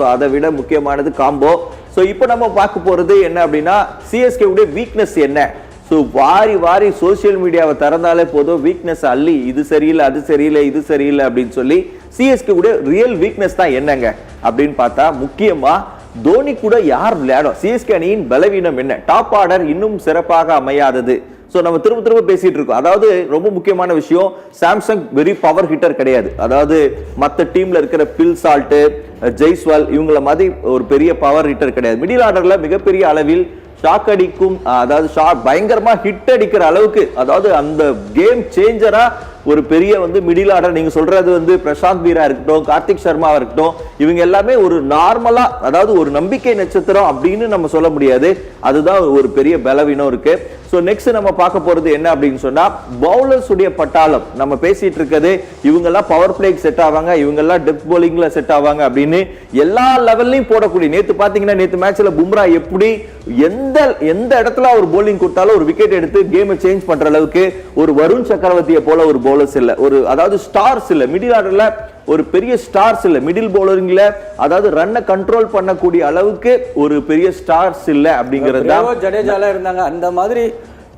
So அதை விட முக்கியமானது காம்போ. ஸோ இப்போ நம்ம பார்க்க போறது என்ன அப்படின்னா சிஎஸ்கே உடைய வீக்னஸ் என்ன. ஸோ வாரி வாரி சோசியல் மீடியாவை திறந்தாலே போதும் வீக்னஸ் அள்ளி இது சரியில்லை அது சரியில்லை இது சரியில்லை அப்படின்னு சொல்லி சிஎஸ்கே உடைய ரியல் வீக்னஸ் தான் என்னங்க அப்படின்னு பார்த்தா முக்கியமா தோனி கூட யார் விளையாடும், சிஎஸ்கே அணியின் பலவீனம் என்ன, டாப் ஆர்டர் இன்னும் சிறப்பாக அமையாதது. ஸோ நம்ம திரும்ப பேசிட்டு இருக்கோம். அதாவது ரொம்ப முக்கியமான விஷயம், சாம்சங் வெரி பவர் ஹிட்டர் கிடையாது. அதாவது மற்ற டீம்ல இருக்கிற பில் சால்ட், ஜெய்ஸ்வால் இவங்கள மாதிரி ஒரு பெரிய பவர் ஹிட்டர் கிடையாது. மிடில் ஆர்டர்ல மிகப்பெரிய அளவில் ஷாக் அடிக்கும், அதாவது பயங்கரமா ஹிட் அடிக்கிற அளவுக்கு, அதாவது அந்த கேம் சேஞ்சரா ஒரு பெரிய மிடில் ஆர்டர் நீங்க சொல்றது பிரசாந்த் வீரா இருக்கட்டும், கார்த்திக் சர்மாவா இருக்கட்டும், இவங்க எல்லாமே ஒரு நார்மலா, அதாவது ஒரு நம்பிக்கை நட்சத்திரம் அப்படின்னு நம்ம சொல்ல முடியாது. அதுதான் ஒரு பெரிய பலவீனம் இருக்கு. சோ நெக்ஸ்ட் நம்ம பார்க்க போறது என்ன அப்படின்னு சொன்னா பவுலர்ஸ் உடைய பட்டாளம். நம்ம பேசிட்டு இருக்கிறது இவங்க எல்லாம் பவர் பிளேக்கு செட் ஆவாங்க, இவங்க எல்லாம் டெப்த் பவுலிங்ல செட் ஆவாங்க அப்படின்னு எல்லா லெவல்லையும் போடக்கூடிய. நேத்து பாத்தீங்கன்னா நேத்து மேட்ச்ல பும்ரா எப்படி எந்த இடத்துல ஒரு போலிங் கொடுத்தாலும் ஒரு விக்கெட் எடுத்து கேமை சேஞ்ச் பண்ற அளவுக்கு ஒரு வருண் சக்கரவர்த்தியை போல ஒரு பவுலர்ஸ் இல்ல, ஒரு அதாவது ஸ்டார்ஸ் இல்ல மிடில் ஆர்டர்ல, ஒரு பெரிய ஸ்டார்ஸ் இல்ல மிடில் பவுலரிங்ல, அதாவது ரன்னை கண்ட்ரோல் பண்ணக்கூடிய அளவுக்கு ஒரு பெரிய ஸ்டார்ஸ் இல்ல அப்படிங்கிறது தான். ஜடேஜால இருந்தாங்க அந்த மாதிரி.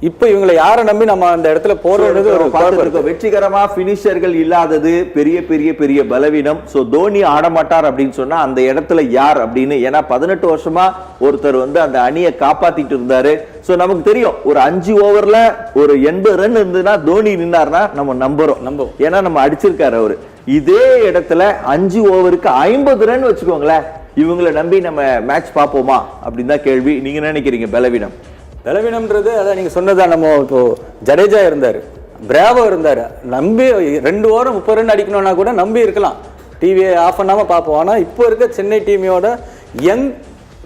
இப்ப இவங்களை யாரை நம்பி நம்ம அந்த இடத்துல போறது ஒரு பார்த்திருக்கோம். வெற்றிகரமா பினிஷர்கள் இல்லாதது பெரிய பெரிய பெரிய பலவீனம். சோ தோனி ஆடமாட்டார் அப்படின்னு சொன்னா அந்த இடத்துல யார் அப்படின்னு, ஏன்னா 18 வருஷமா ஒருத்தர் அந்த அணியை காப்பாத்திட்டு இருந்தாரு. சோ நமக்கு தெரியும் ஒரு 5 ஓவர்ல ஒரு 80 ரன் இருந்ததுன்னா தோனி நின்னார்னா நம்ம நம்புறோம், ஏன்னா நம்ம அடிச்சிருக்காரு அவரு. இதே இடத்துல 5 ஓவருக்கு 50 ரன் வச்சுக்கோங்களேன், இவங்களை நம்பி நம்ம மேட்ச் பார்ப்போமா அப்படின்னு தான் கேள்வி. நீங்க நினைக்கிறீங்க பலவீனம்ன்றது அதான் நீங்க சொன்னதான். நம்ம இப்போ ஜடேஜா இருந்தாரு, பிராவோ இருந்தாரு, நம்பி 2 ஓவர் 30 ரன் அடிக்கணும்னா கூட நம்பி இருக்கலாம், டிவியை ஆஃப் பண்ணாம பார்ப்போம். ஆனா இப்போ இருக்க சென்னை டீமையோட யங்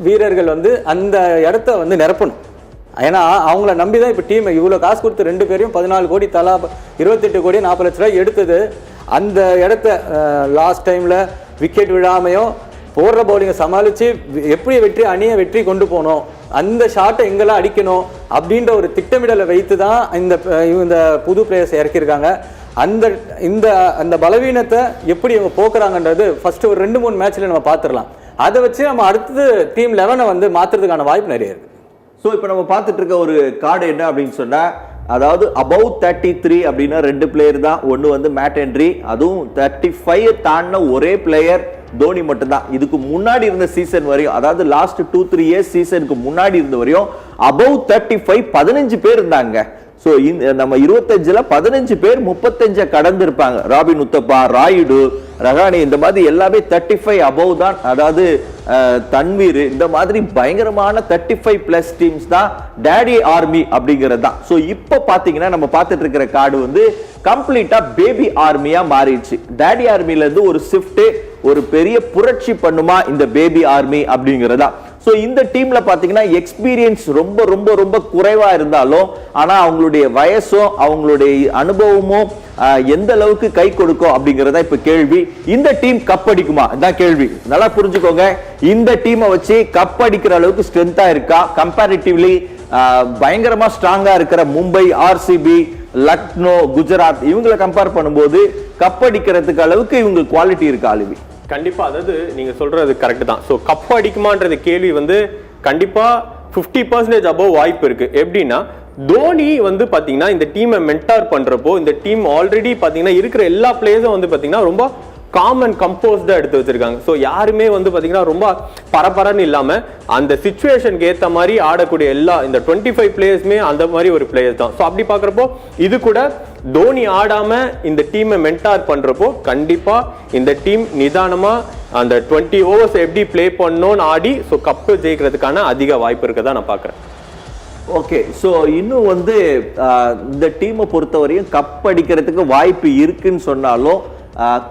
வீரர்கள் அந்த இடத்த நிரப்பணும். ஏன்னா அவங்கள நம்பி தான் இப்போ டீம் இவ்வளோ காசு கொடுத்து 2 பேரையும் 14 கோடி தலா 28 கோடி 40 லட்ச ரூபாய் எடுத்தது. அந்த இடத்த லாஸ்ட் டைம்ல விக்கெட் விழாமையும் போடுற பவுலிங்கை சமாளித்து எப்படி அணியை வெற்றி கொண்டு போகணும், அந்த ஷாட்டை எங்கெல்லாம் அடிக்கணும் அப்படின்ற ஒரு திட்டமிடலை வைத்து தான் இந்த புது பிளேயர்ஸ் இறக்கியிருக்காங்க. அந்த பலவீனத்தை எப்படி இவங்க போக்குறாங்கன்றது ஃபர்ஸ்ட் ஒரு 2-3 மேட்ச்ல நம்ம பார்த்துடலாம். அதை வச்சு நம்ம அடுத்தது டீம் 11 மாற்றுறதுக்கான வாய்ப்பு நிறைய இருக்கு. ஸோ இப்போ நம்ம பார்த்துட்டு இருக்க ஒரு கார்டு என்ன அப்படின்னு சொன்னா, அதாவது அபவ் 33 அப்படின்னா 2 பிளேயர் தான். ஒன்று மேட் ஹென்ரி, அதுவும் 35 தாண்டின ஒரே பிளேயர் தோனி மட்டும்தான். இதுக்கு முன்னாடி இருந்த சீசன் வரையும், அதாவது லாஸ்ட் 2-3 இயர்ஸ் சீசனுக்கு முன்னாடி இருந்த வரையும் அபவ் 35 15 பேர் இருந்தாங்க. ஸோ நம்ம 25ல 15 பேர் 35 கடந்து இருப்பாங்க. ராபின் உத்தப்பா, ராயுடு, ரஹானே, இந்த மாதிரி எல்லாமே 35 அபவ் தான். அதாவது தன்வீர், இந்த மாதிரி பயங்கரமான 35+ டீம்ஸ் தான் டேடி ஆர்மி அப்படிங்கிறது தான். ஸோ இப்போ பார்த்தீங்கன்னா நம்ம பார்த்துட்டு இருக்கிற கார்டு கம்ப்ளீட்டா பேபி ஆர்மியா மாறிடுச்சு. டேடி ஆர்மில இருந்து ஒரு ஷிஃப்ட், ஒரு பெரிய புரட்சி பண்ணுமா இந்த பேபி ஆர்மி அப்படிங்கிறதா. சோ இந்த டீம்ல பாத்தீங்கன்னா எக்ஸ்பீரியன்ஸ் ரொம்ப ரொம்ப ரொம்ப குறைவா இருந்தாலும், ஆனா அவங்களுடைய வயசும் அவங்களுடைய அனுபவமும் எந்த அளவுக்கு கை கொடுக்கும் அப்படிங்கறத இப்ப கேள்வி. இந்த டீம் கப் அடிக்குமா இதான் கேள்வி. நல்லா புரிஞ்சுக்கோங்க, இந்த டீமை வச்சு கப் அடிக்கிற அளவுக்கு ஸ்ட்ரென்த்தா இருக்கா? கம்பேரிட்டிவ்லி பயங்கரமா ஸ்ட்ராங்கா இருக்கிற மும்பை, ஆர்சிபி, லக்னோ, குஜராத் இவங்களை கம்பேர் பண்ணும்போது கப் அடிக்கிறதுக்கு அளவுக்கு இவங்க குவாலிட்டி இருக்கா அழிவி? கண்டிப்பா, அதாவது நீங்க சொல்றது கரெக்ட் தான். ஸோ கப் அடிக்குமான்றது கேள்வி கண்டிப்பா 50% அபவ் வாய்ப்பு இருக்கு. எப்படின்னா தோனி பாத்தீங்கன்னா இந்த டீமை மென்டார் பண்றப்போ இந்த டீம் ஆல்ரெடி பாத்தீங்கன்னா இருக்கிற எல்லா பிளேயர்ஸும் பாத்தீங்கன்னா ரொம்ப காமன் கம்போஸ்டா எடுத்து வச்சிருக்காங்க. ஸோ யாருமே பாத்தீங்கன்னா ரொம்ப பரபரன்னு இல்லாம அந்த சிச்சுவேஷனுக்கு ஏற்ற மாதிரி ஆடக்கூடிய எல்லா இந்த 25 பிளேயர்ஸுமே அந்த மாதிரி ஒரு பிளேயர்ஸ் தான். ஸோ அப்படி பாக்குறப்போ இது கூட தோனி ஆடாம இந்த டீமை மென்டார் பண்றப்போ கண்டிப்பா இந்த டீம் நிதானமா அந்த 20 ஓவர்ஸ் எப்படி பிளே பண்ணணும்னு ஆடி ஸோ கப்பு ஜெயிக்கிறதுக்கான அதிக வாய்ப்பு இருக்கதான் நான் பாக்குறேன். ஓகே, ஸோ இன்னும் இந்த டீமை பொறுத்தவரையும் கப் அடிக்கிறதுக்கு வாய்ப்பு இருக்குன்னு சொன்னாலும்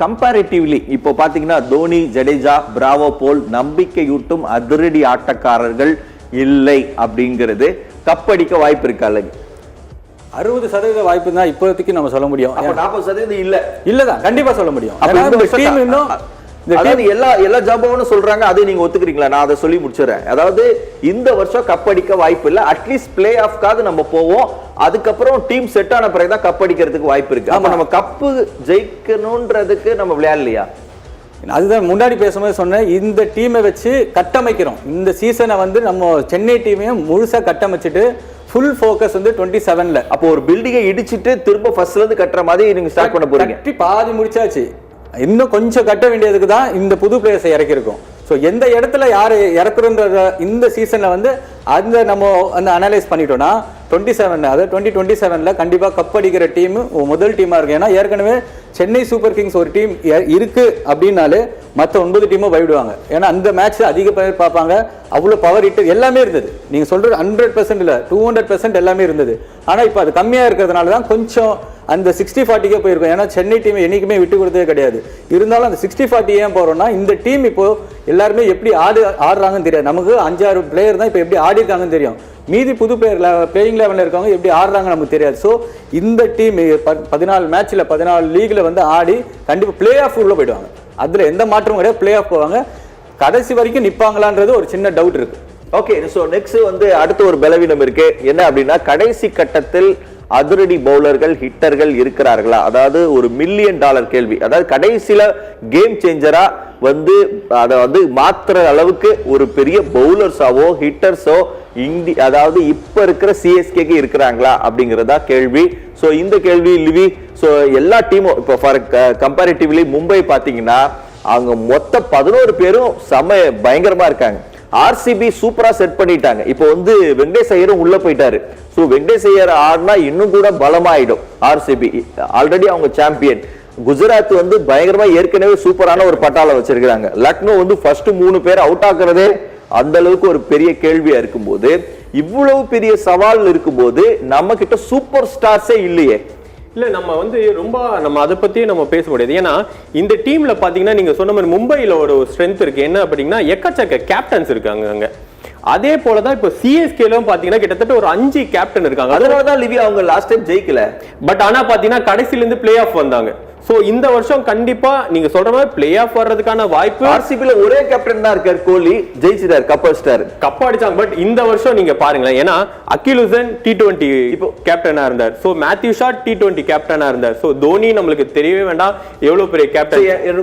கம்பேரிட்டிவ்லி இப்போ பாத்தீங்கன்னா தோனி, ஜடேஜா, பிராவோ போல் நம்பிக்கையூட்டும் அதிரடி ஆட்டக்காரர்கள் இல்லை அப்படிங்கிறது கப் அடிக்க வாய்ப்பு இருக்கா? 60% வாய்ப்பு தான் இப்போதைக்கு நம்ம சொல்ல முடியும். 40% இல்லதான் கண்டிப்பா சொல்ல முடியும். அதாவது எல்லா ஜாபமும் சொல்றாங்க, அதை நீங்க ஒத்துக்கிறீங்களா? நான் அதை சொல்லி முடிச்சிடறேன். அதாவது இந்த வருஷம் கப் அடிக்க வாய்ப்பு இல்லை, அட்லீஸ்ட் பிளே ஆஃப்காவது நம்ம போவோம், அதுக்கப்புறம் டீம் செட் ஆன பிறகுதான் கப் அடிக்கிறதுக்கு வாய்ப்பு இருக்கு. அப்ப நம்ம கப்பு ஜெயிக்கணும்ன்றதுக்கு நம்ம விளையாடலையா? அதுதான் முன்னாடி பேசும்போது சொன்னேன், இந்த டீமை வச்சு கட்டமைக்கிறோம். இந்த சீசனை வந்து நம்ம சென்னை டீமையும் முழுசா கட்டமைச்சிட்டு ஃபுல் ஃபோக்கஸ் வந்து 27ல. அப்போ ஒரு பில்டிங்கை இடிச்சிட்டு திரும்ப ஃபர்ஸ்ட்ல இருந்து கட்டுற மாதிரி நீங்க ஸ்டார்ட் பண்ண போறீங்க. கட்டி பாதி முடிச்சாச்சு, இன்னும் கொஞ்சம் கட்ட வேண்டியதுக்கு தான் இந்த புது பிளேயர்ஸை இறக்கியிருக்கோம். ஸோ எந்த இடத்துல யார் இறக்குறன்ற இந்த சீசனில் வந்து அந்த நம்ம அந்த அனலைஸ் பண்ணிட்டோம்னா 27 அதாவது 2027ல் கண்டிப்பாக கப் அடிக்கிற டீம் முதல் டீமாக இருக்கு. ஏன்னா ஏற்கனவே சென்னை சூப்பர் கிங்ஸ் ஒரு டீம் இருக்கு அப்படின்னாலே மற்ற 9 டீமும் பயப்படுவாங்க. ஏன்னா அந்த மேட்ச் அதிக பேர் பார்ப்பாங்க, அவ்வளோ பவர் ஹிட் எல்லாமே இருந்தது. நீங்கள் சொல்கிறது 100% இல்லை, 200% எல்லாமே இருந்தது. ஆனால் இப்போ அது கம்மியாக இருக்கிறதுனால தான் கொஞ்சம் அந்த 60-40 போயிருக்கும். ஏன்னா சென்னை டீம் என்னைக்குமே விட்டு கொடுத்ததே கிடையாது. இருந்தாலும் அந்த 60-40 ஏன் போகிறோம்னா இந்த டீம் இப்போ எல்லாருமே எப்படி ஆடுறாங்கன்னு தெரியாது. நமக்கு 5-6 பிளேயர் தான் இப்போ எப்படி ஆடி இருக்காங்கன்னு தெரியும். மீதி புது பிளேயிங் லெவலில் இருக்கவங்க எப்படி ஆடுறாங்க நமக்கு தெரியாது. ஸோ இந்த டீம் 14 மேட்ச்சில் 14 லீக்ல வந்து ஆடி கண்டிப்பாக பிளே ஆஃப் உள்ள போயிடுவாங்க. அதில் எந்த மாற்றமும் கிடையாது, பிளே ஆஃப் போவாங்க. கடைசி வரைக்கும் நிற்பாங்களான்றது ஒரு சின்ன டவுட் இருக்கு. ஓகே, ஸோ நெக்ஸ்ட் வந்து அடுத்த ஒரு பலவீனம் இருக்கு. என்ன அப்படின்னா கடைசி கட்டத்தில் அதிரடி பவுலர்கள் ஹிட்டர்கள் இருக்கிறார்களா? அதாவது ஒரு $1 மில்லியன் கேள்வி. அதாவது கடைசியில கேம் சேஞ்சரா வந்து அதை வந்து மாத்துற அளவுக்கு ஒரு பெரிய பவுலர்ஸாவோ ஹிட்டர்ஸோ அதாவது இப்ப இருக்கிற சிஎஸ்கேக்கு இருக்கிறாங்களா அப்படிங்கறதா கேள்வி. ஸோ இந்த கேள்வி லிவி, ஸோ எல்லா டீமும் இப்போ ஃபார் கம்பேரிட்டிவ்லி மும்பை பாத்தீங்கன்னா அவங்க மொத்த 11 பேரும் பயங்கரமா இருக்காங்க. ஆர்சிபி சூப்பரா செட் பண்ணிட்டாங்க. இப்போ வந்து வெங்கடேஷ் ஐயரும் உள்ள போயிட்டாரு. ஸோ வெங்கடேஷ் ஐயர் ஆடினா இன்னும் கூட பலமாயிடும். ஆர்சிபி ஆல்ரெடி அவங்க சாம்பியன். குஜராத் வந்து பயங்கரமா ஏற்கனவே சூப்பரான ஒரு பட்டாளம் வச்சிருக்காங்க. லக்னோ வந்து ஃபர்ஸ்ட் 3 பேர் அவுட் ஆக்குறதே அந்த அளவுக்கு ஒரு பெரிய கேள்வியா இருக்கும்போது, இவ்வளவு பெரிய சவால் இருக்கும்போது நம்ம கிட்ட சூப்பர் ஸ்டார்ஸே இல்லையே. இல்ல நம்ம வந்து ரொம்ப நம்ம அதை பத்தியே நம்ம பேச முடியாது. ஏன்னா இந்த டீம்ல பாத்தீங்கன்னா நீங்க சொன்ன மாதிரி மும்பைல ஒரு ஸ்ட்ரென்த் இருக்கு. என்ன அப்படின்னா எக்கச்சக்க கேப்டன்ஸ் இருக்காங்க அங்க. அதே போலதான் இப்போ சிஎஸ்கேலும் பாத்தீங்கன்னா கிட்டத்தட்ட ஒரு 5 கேப்டன் இருக்காங்க. அதனாலதான் லிவி அவங்க லாஸ்ட் டைம் ஜெயிக்கல. பட் ஆனா பாத்தீங்கன்னா கடைசில இருந்து பிளே ஆஃப் வந்தாங்க. சோ இந்த வருஷம் கண்டிப்பா நீங்க சொல்ற மாதிரி பிளே ஆஃப் வர்றதுக்கான வாய்ப்பு. ஆர்சிபில ஒரே கேப்டன் தான் இருக்காரு, கோலி ஜெயிச்சிட்டார், கப் அடிச்சிட்டாரு, கப் அடிச்சாங்க. பட் இந்த வருஷம் நீங்க பாருங்களேன், ஏன்னா அகில் ஹுசைன் T20 இப்போ கேப்டனா இருந்தார். சோ மேத்யூ ஷா T20 கேப்டனா இருந்தார். சோ தோனி நம்மளுக்கு தெரியவே வேண்டாம் எவ்வளவு பெரிய கேப்டன்.